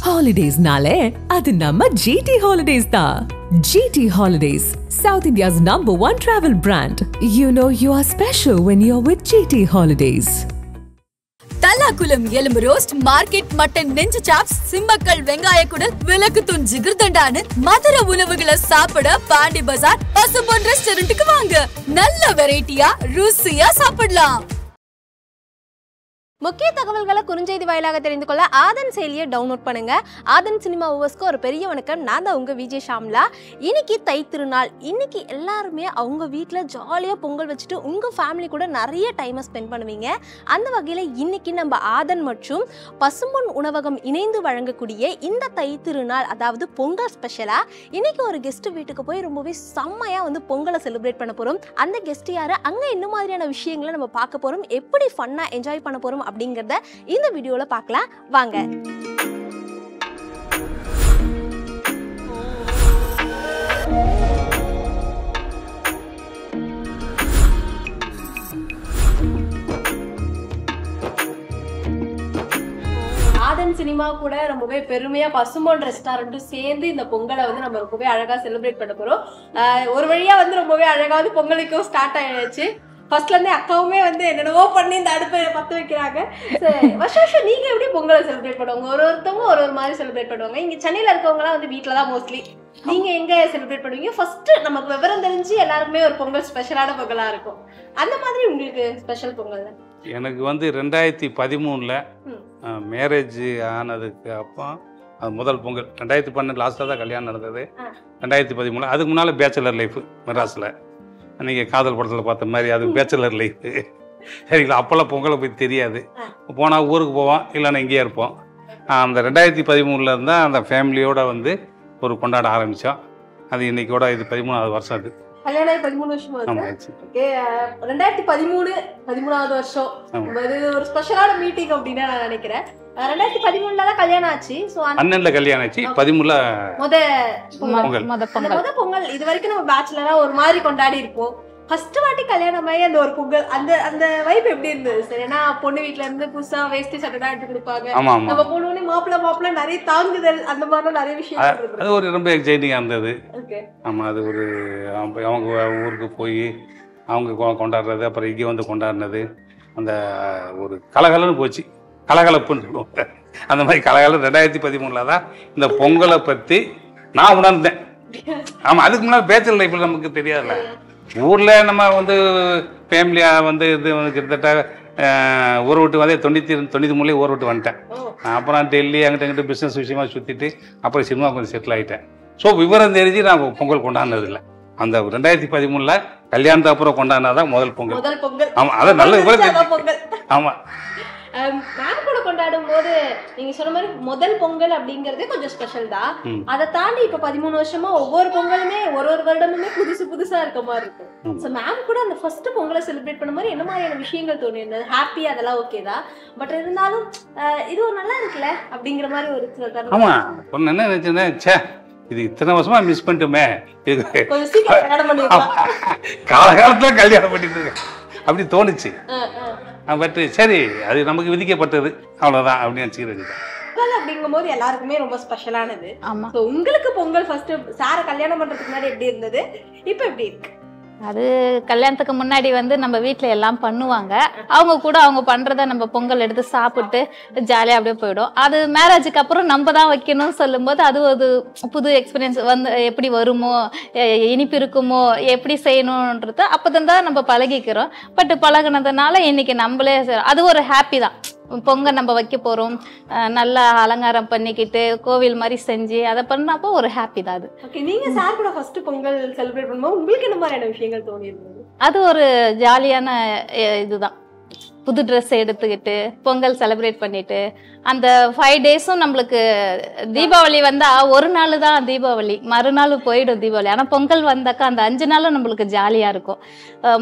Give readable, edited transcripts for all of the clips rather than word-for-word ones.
Holidays nale, adu namma GT Holidays da. GT Holidays, South India's #1 travel brand. You know you are special when you're with GT Holidays. Thallakulam எலும்பு roast, market mutton நெஞ்சு chops, Simmakkal வெங்காய குடல், விளக்குத்தூண் ஜிகிர்தண்டான்னு மதுரை உணவுகளை சாப்பிட பாண்டி பஜார் பசும்பொன் ரெஸ்டாரண்ட்டுக்கு வாங்க. நல்ல வெரைட்டியா ருசியா சாப்பிடலாம். முக்கிய தகவல்களை குறுஞ்செய்தி வாயிலாக தெரிந்து கொள்ள ஆதன் செயலியை டவுன்லோட் பண்ணுங்க. ஆதன் சினிமா ஓவர்ஸ்க்கு ஒரு பெரிய வணக்கம். நான் தான் உங்க விஜய் ஷாம்லா. இன்னைக்கு தை திருநாள். இன்னைக்கு எல்லாருமே அவங்க வீட்டில் ஜாலியாக பொங்கல் வச்சுட்டு உங்க ஃபேமிலி கூட நிறைய டைமை ஸ்பெண்ட் பண்ணுவீங்க. அந்த வகையில் இன்னைக்கு நம்ம ஆதன் மற்றும் பசும்பொன் உணவகம் இணைந்து வழங்கக்கூடிய இந்த தை திருநாள், அதாவது பொங்கல் ஸ்பெஷலாக இன்னைக்கு ஒரு கெஸ்ட் வீட்டுக்கு போய் ரொம்பவே செம்மையாக வந்து பொங்கலை செலிப்ரேட் பண்ண போகிறோம். அந்த கெஸ்ட் யாரு, அங்கே என்ன மாதிரியான விஷயங்களை நம்ம பார்க்க போகிறோம், எப்படி ஃபன்னாக என்ஜாய் பண்ண போகிறோம் அப்படிங்கறத இந்த வீடியோல பார்க்கலாம் வாங்க. ஆதன் சினிமா கூட ரொம்பவே பெருமையா பசும்பொன் ரெஸ்டாரண்ட்டும் சேர்ந்து இந்த பொங்கலை வந்து நம்ம ரொம்பவே அழகா செலிப்ரேட் பண்ண போறோம். ஒரு வழியா வந்து ரொம்பவே அழகாவது பொங்கலுக்கும் ஸ்டார்ட் ஆயிடுச்சு. ஃபர்ஸ்ட்ல இருந்தே அக்காவுமே வந்து என்னென்னவோ பண்ணி இந்த அடுப்பை பற்ற வைக்கிறாங்க. வருஷம் நீங்க எப்படி பொங்கலை செலிப்ரேட் பண்ணுவாங்க? ஒருத்தவங்க ஒரு மாதிரி செலிப்ரேட் பண்ணுவாங்க. இங்க சென்னையில இருக்கவங்கலாம் வந்து வீட்டில தான் மோஸ்ட்லி. நீங்க எங்க செலிப்ரேட் பண்ணுவீங்க? ஃபர்ஸ்ட் நமக்கு விவரம் தெரிஞ்சு எல்லாருக்குமே ஒரு பொங்கல் ஸ்பெஷலான பொங்கலா இருக்கும். அந்த மாதிரி உங்களுக்கு ஸ்பெஷல் பொங்கல்? எனக்கு வந்து 2013 மேரேஜ் ஆனதுக்கு அப்போ அது முதல் பொங்கல். 2012 லாஸ்ட்டாக தான் கல்யாணம் நடந்தது. 2013 அதுக்கு முன்னால் பேச்சுலர் லைஃப் மெட்ராஸில். நீங்கள் காதல் படத்தில் பார்த்த மாதிரி அது பேச்சுலர் லைஃபு. சரிங்களா? அப்போல்லாம் பொங்கலை போய் தெரியாது. போனால் ஊருக்கு போவோம், இல்லைன்னா இங்கேயே இருப்போம். அந்த 2013 இருந்தால் அந்த ஃபேமிலியோடு வந்து ஒரு கொண்டாட ஆரம்பித்தோம். அது இன்றைக்கோட இது 13வது வருஷம். அது கல்யாணம் 13 வருஷம் ஆச்சு. ஓகே, 2013வது வருஷம். இது ஒரு ஸ்பெஷலான மீட்டிங் அப்படின்னு நான் நினைக்கிறேன். 2013 தான் கல்யாணம் ஆச்சு. சோ 12ல கல்யாணம் ஆச்சு. 13ல முத பொங்கல். இது வரைக்கும் நம்ம பேச்சுலரா ஒரு மாதிரி கொண்டாடி இருப்போம். ஃபர்ஸ்ட் வாட்டி கல்யாணம் ஆகி அந்த ஒரு பொங்கல், அந்த வைப் எப்படி இருந்தது சார்? ஏன்னா பொண்ணு வீட்டுல இருந்து புதுசா வேஷ்டி சட்டை தான் எடுத்து கொடுப்பாங்க. நம்ம போனோடனே மாப்பிள்ள நிறைய தாங்குதல், அந்த மாதிரிலாம் நிறைய விஷயம். அது ஒரு ரொம்ப எக்ஸைட்டிங்கா இருந்தது. ஆமா, அது ஒரு அவங்க ஊருக்கு போய் அவங்க கொண்டாடுறது, அப்புறம் இங்கே வந்து கொண்டாடினது, அந்த ஒரு கலகலன்னு போச்சு. கலகலப்புன்னு சொல்லுவாங்க. அந்த மாதிரி கலகலம் 2013 தான் இந்த பொங்கலை பற்றி நான் உணர்ந்தேன். ஆமாம், அதுக்கு முன்னாடி பேச்சுலர் லைஃப்பில் நமக்கு தெரியாதுல்ல. ஊரில் நம்ம வந்து ஃபேமிலியாக வந்து இது வந்து கிட்டத்தட்ட ஊரை விட்டு வந்து 93 ஊரை விட்டு வந்துட்டேன். அப்புறம் டெல்லி அங்கிட்ட இங்கிட்ட பிஸ்னஸ் விஷயமா சுற்றிட்டு அப்புறம் சினிமா கொஞ்சம் செட்டில் ஆகிட்டேன். ஸோ விவரம் தெரிஞ்சு நான் பொங்கல் கொண்டாடினதில்லை. அந்த 2013 கல்யாணத்து அப்புறம் கொண்டாடினாதான் முதல் பொங்கல். ஆமாம், அதான் நல்ல விவரம் தெரிஞ்சு. ஆமாம், மேம் கூட கொண்டாடும் போது நீங்க சொன்ன மாதிரி முதல் பொங்கல் அப்படிங்கறதே கொஞ்சம் ஸ்பெஷல் தான். அதை தாண்டி இப்ப 13 வருஷமா ஒவ்வொரு பொங்கலுமே ஒரு வருடமுமே புதுசா இருக்க மாதிரி இருக்கும். சோ மேம் கூட அந்த ஃபர்ஸ்ட் பொங்கலை செலிப்ரேட் பண்ண மாதிரி என்ன மாதிரியான விஷயங்கள் தோணிருந்தது? ஹாப்பி அதெல்லாம் ஓகே தான், பட் இருந்தாலும் இது ஒரு நல்லா இருக்குல்ல அப்படிங்கிற மாதிரி ஒரு தருணம். ஆமா, என்ன நினைச்சேன்னா, இது இத்தனை வருஷமா மிஸ் பண்ணிட்டுமே, காலகாலத்துல கல்யாணம் பண்ணிட்டு அப்படி தோணுச்சு. பட் சரி, அது நமக்கு விதிக்கப்பட்டது, அவ்வளவுதான் அப்படின்னு நினைச்சுக்கிறது. பொங்கல் அப்படிங்கும்போது எல்லாருக்குமே ரொம்ப ஸ்பெஷலானது. உங்களுக்கு பொங்கல் ஃபர்ஸ்ட் சார கல்யாணம் பண்றதுக்கு முன்னாடி எப்படி இருந்தது, இப்ப எப்படி இருக்கு? அது கல்யாணத்துக்கு முன்னாடி வந்து நம்ம வீட்டுல எல்லாம் பண்ணுவாங்க. அவங்க கூட அவங்க பண்றத நம்ம பொங்கல் எடுத்து சாப்பிட்டு ஜாலியா அப்படியே போயிடும். அது மேரேஜுக்கு அப்புறம் நம்ம தான் வைக்கணும்னு சொல்லும் போது அது ஒரு புது எக்ஸ்பீரியன்ஸ் வந்து எப்படி வருமோ, இனிப்பு இருக்குமோ, எப்படி செய்யணும்ன்றது அப்பதான் தான் நம்ம பழகிக்கிறோம். பட் பழகினதுனால இன்னைக்கு நம்மளே அது ஒரு ஹாப்பி தான். பொங்கல் நம்ம வைக்க போறோம், நல்லா அலங்காரம் பண்ணிக்கிட்டு கோவில் மாதிரி செஞ்சு அதை பண்ணப்போ ஒரு ஹாப்பி தான் அது. நீங்க சார் கூட ஃபர்ஸ்ட் பொங்கல் செலிப்ரேட் பண்ணும்போது உங்களுக்கு என்ன மாதிரியான விஷயங்கள் தோணி இருந்தது? அது ஒரு ஜாலியான இதுதான். புது ட்ரெஸ் எடுத்துக்கிட்டு பொங்கல் செலிப்ரேட் பண்ணிட்டு அந்த 5 டேஸும் நம்மளுக்கு தீபாவளி வந்தா ஒரு நாள் தான் தீபாவளி, மறுநாள் போயிடும் தீபாவளி. ஆனா பொங்கல் வந்தாக்கா அந்த 5 நாளும் நம்மளுக்கு ஜாலியா இருக்கும்.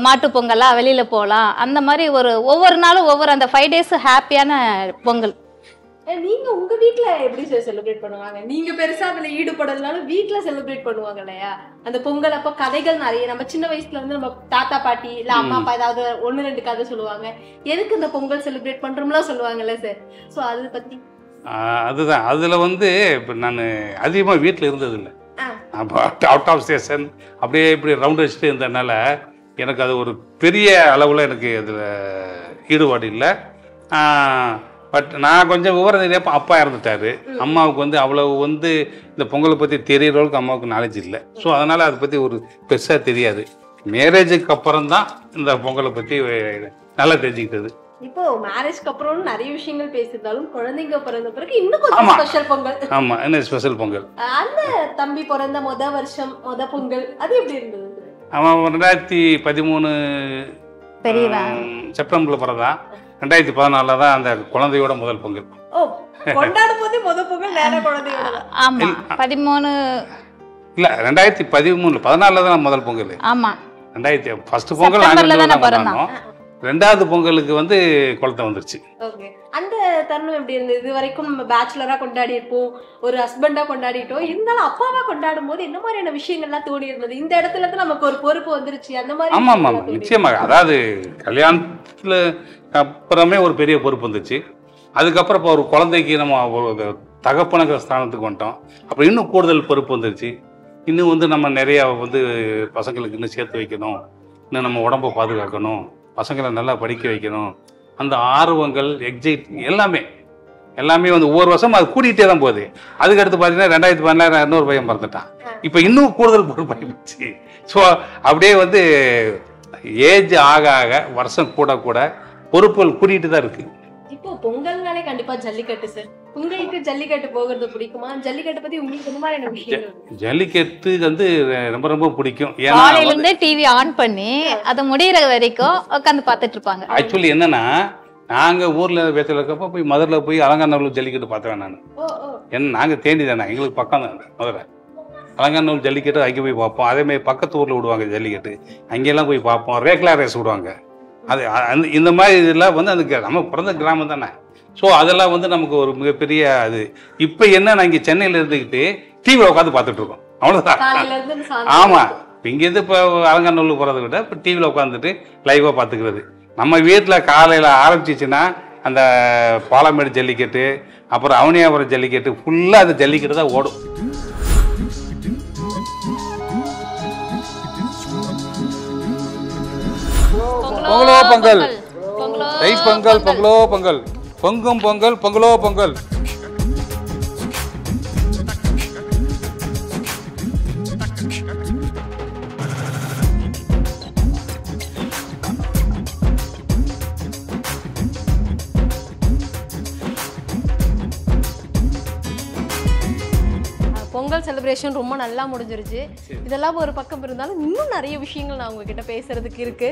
மாட்டு பொங்கலா வெளியில போகலாம், அந்த மாதிரி ஒவ்வொரு நாளும் ஒவ்வொரு அந்த 5 டேஸ் ஹாப்பியான பொங்கல். நீங்க உங்க வீட்ல எப்படி செலிப்ரேட் பண்ணுவாங்க? நீங்க பெருசா அதுல ஈடுபடுறதுனால வீட்ல செலிப்ரேட் பண்ணுவாங்க இல்லையா அந்த பொங்கல் அப்ப? கதைகள் நிறைய நம்ம சின்ன வயசுல இருந்து நம்ம தாத்தா பாட்டி இல்ல அம்மா அப்பா ஏதாவது 1-2 கதை சொல்லுவாங்க, எதுக்கு இந்த பொங்கல் செலிப்ரேட் பண்றோம்லாம் சொல்லுவாங்கல்ல சார். சோ அதை பத்தி அதுதான் அதில் வந்து இப்போ நான் அதிகமாக வீட்டில் இருந்ததில்லை. அப்போ அவுட் ஆஃப் ஸ்டேஷன் அப்படியே இப்படி ரவுண்ட் அடிச்சுட்டு இருந்ததுனால எனக்கு அது ஒரு பெரிய அளவில் எனக்கு அதில் ஈடுபாடு இல்லை. பட் நான் கொஞ்சம் விவரம் தெரியாப்போ அப்பா இறந்துட்டார். அம்மாவுக்கு வந்து அவ்வளவு வந்து இந்த பொங்கலை பற்றி தெரியற அளவுக்கு அம்மாவுக்கு நாலேஜ் இல்லை. ஸோ அதனால் அதை பற்றி ஒரு பெருசாக தெரியாது. மேரேஜுக்கு அப்புறம் தான் இந்த பொங்கலை பற்றி நல்லா தெரிஞ்சுக்கிட்டது. இப்போ மேரேஜ்க்கு அப்புறம் நிறைய விஷயங்கள் பேசியிருந்தாலும் குழந்தைங்க பிறந்த பிறகு இன்னும் கொஞ்சம் ஸ்பெஷல் பொங்கல். ஆமா, என்ன ஸ்பெஷல் பொங்கல். அந்த தம்பி பிறந்த வருஷம் பொங்கல் அது எப்படி இருந்தது? அவன் 2013 செப்டம்பர்ல பிறந்தான். 2014 தான் அந்த குழந்தையோட முதல் பொங்கல். கொண்டாடும் போதே முதல் பொங்கல் நேர குழந்தையோட. ஆமா 13 இல்ல 2013 14 தான் முதல் பொங்கல். ஆமா 2000 ஃபர்ஸ்ட் பொங்கல் நாங்க பிறந்தோம். ரெண்டாவது பொங்கலுக்கு வந்து குழந்தை வந்துருச்சு. ஓகே, அந்த தருணம் எப்படி இருந்தது? இது வரைக்கும் நம்ம பேச்சுலரா கொண்டாடி இருப்போம், ஒரு ஹஸ்பண்டா கொண்டாடிட்டோம், இருந்தாலும் அப்பாவா கொண்டாடும் போது என்ன மாதிரியான விஷயங்கள்லாம் தோணி இருந்தது? இந்த இடத்துல இருந்து நமக்கு ஒரு பொறுப்பு வந்துருச்சு அந்த மாதிரி. ஆமா ஆமா நிச்சயமாக. அதாவது கல்யாணத்துல அப்புறமே ஒரு பெரிய பொறுப்பு வந்துச்சு. அதுக்கப்புறம் இப்போ ஒரு குழந்தைக்கு நம்ம ஒரு தகப்பனக ஸ்தானத்துக்கு வந்துட்டோம். அப்புறம் இன்னும் கூடுதல் பொறுப்பு வந்துருச்சு. இன்னும் வந்து நம்ம நிறையா வந்து பசங்களுக்கு இன்னும் சேர்த்து வைக்கணும், இன்னும் நம்ம உடம்பை பாதுகாக்கணும், பசங்களை நல்லா படிக்க வைக்கணும். அந்த ஆர்வங்கள் எக்ஸைட் எல்லாமே வந்து ஒவ்வொரு வருஷம் அது கூட்டிகிட்டே தான் போகுது. அதுக்கடுத்து பார்த்தீங்கன்னா 2014 இன்னொரு பையன் பிறந்துட்டான். இப்போ இன்னும் கூடுதல் பொறுப்பாயிடுச்சு. ஸோ அப்படியே வந்து ஏஜ் ஆக ஆக வருஷம் கூட கூட பொறுப்புகள் கூட்டிகிட்டு தான் இருக்கு. இப்போ பொங்கல்னாலே கண்டிப்பா ஜல்லிக்கட்டு சார். உங்களுக்கு ஜல்லிக்கட்டு போகிறது பிடிக்குமா? ஜல்லிக்கட்டு பத்தி உங்களுக்கு என்ன மாதிரியான விஷயங்கள்? ஜல்லிக்கட்டு வந்து ரொம்ப ரொம்ப பிடிக்கும். காலையில இருந்தே டிவி ஆன் பண்ணி அதை முடிகிற வரைக்கும் உட்காந்து பார்த்துட்டு இருப்பாங்க. ஆக்சுவலி என்னன்னா, நாங்க ஊர்ல வேத்துல இருக்கப்போ போய் மதுரையில போய் அலங்காநல்லூர் ஜல்லிக்கட்டு பார்த்தேன் நான். ஏன்னா நாங்க தேனி தானே, எங்களுக்கு பக்கம் தான் மதுரை. அலங்காநல்லூர் ஜல்லிக்கட்டு அங்கே போய் பார்ப்போம். அதேமாதிரி பக்கத்து ஊர்ல விடுவாங்க ஜல்லிக்கட்டு, அங்கெல்லாம் போய் பார்ப்போம். ரேக்லா ரேஸ் விடுவாங்க. அது இந்த மாதிரி இதெல்லாம் வந்து அதுக்கு நம்ம பிறந்த கிராமம் தானே. ஸோ அதெல்லாம் வந்து நமக்கு ஒரு மிகப்பெரிய அது. இப்போ என்ன, நான் இங்கே சென்னையில் இருந்துக்கிட்டு டிவியில் உட்காந்து பார்த்துட்டு இருக்கோம், அவ்வளோதான். ஆமாம், இங்கேருந்து இப்போ அலங்காநல்லூர் போகிறத விட இப்போ டிவியில் உட்காந்துட்டு லைவாக பார்த்துக்கிறது. நம்ம வீட்டில் காலையில் ஆரம்பிச்சிச்சுன்னா அந்த பாலமேடு ஜல்லிக்கட்டு, அப்புறம் அவனியாபுரம் ஜல்லிக்கட்டு, ஃபுல்லாக அந்த ஜல்லிக்கட்டு தான் ஓடும். பொங்கலோ பொங்கல், தை பொங்கல், பொங்கலோ பொங்கல், பொங்கும் பொங்கல், பொங்கலோ பொங்கல். பொங்கல் செலிப்ரேஷன் ரொம்ப நல்லா முடிஞ்சிருச்சு. இதெல்லாம் ஒரு பக்கம் இருந்தாலும் இன்னும் நிறைய விஷயங்கள் நான் உங்ககிட்ட பேசுறதுக்கு இருக்கு.